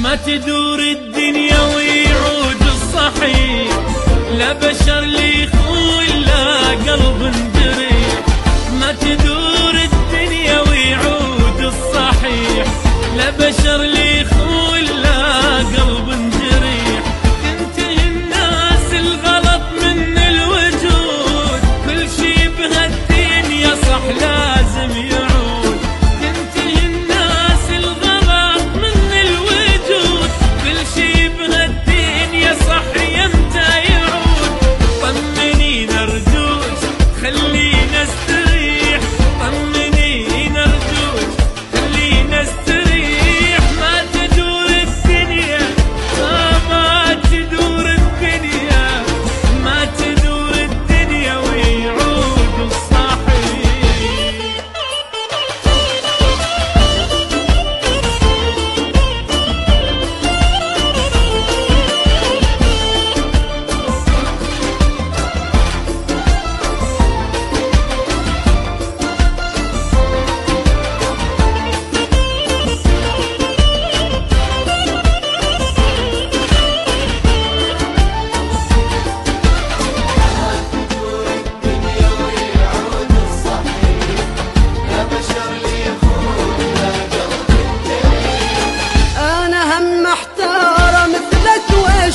ما تدور الدنيا ويعود الصحيح، لا بشر لي خوي لا قلب جريح. ما تدور الدنيا ويعود الصحيح، لا بشر لي خوي لا قلب جريح. تنتهي الناس الغلط من الوجود، كل شي بهالدنيا صح لازم يعود. تنتهي الناس الغلط من الوجود، كل شي بهالدنيا صح يمتى يعود. طمنينا ارجوك خلينا استريح، طمنينا ارجوك خلينا استريح. ما تدور الدنيا ما تدور الدنيا، ما تدور الدنيا ويعود الصحيح.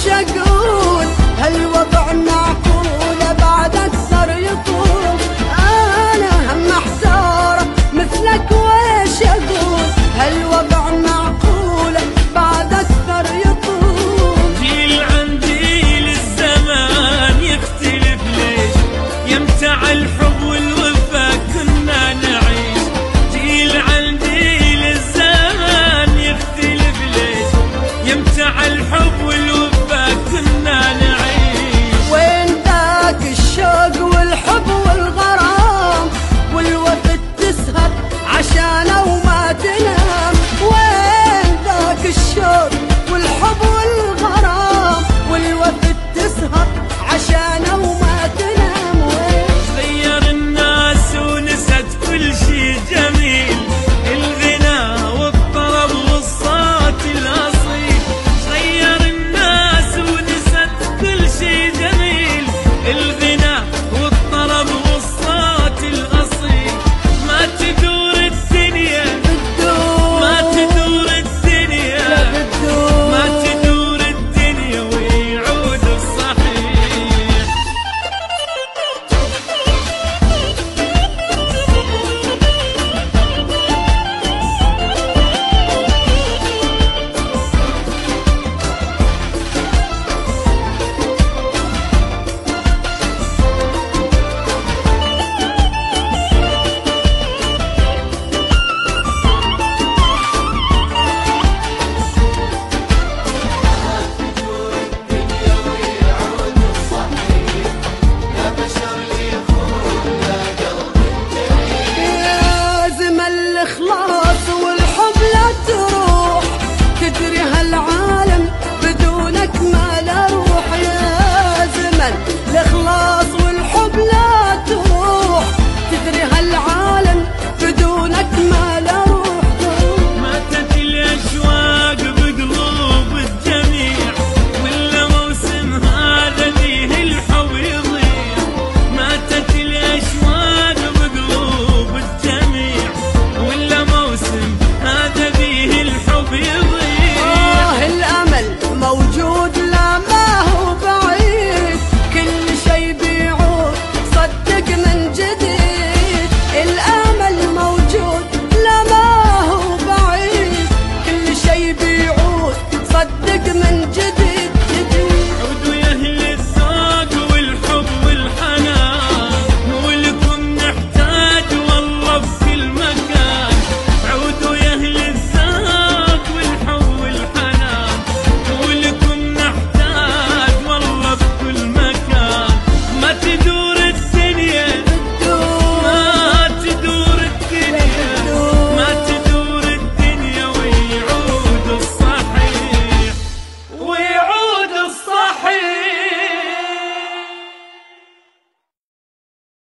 أقول هالوضع معقولة بعد أكثر يطول. أنا هم محتارة مثلك ويش أقول هالوضع معقولة بعد أكثر يطول. جيل عن جيل الزمان يختلف ليش، يمتع الحب والوفا كنا نعيش. جيل عن جيل الزمان يختلف ليش، يمتع الحب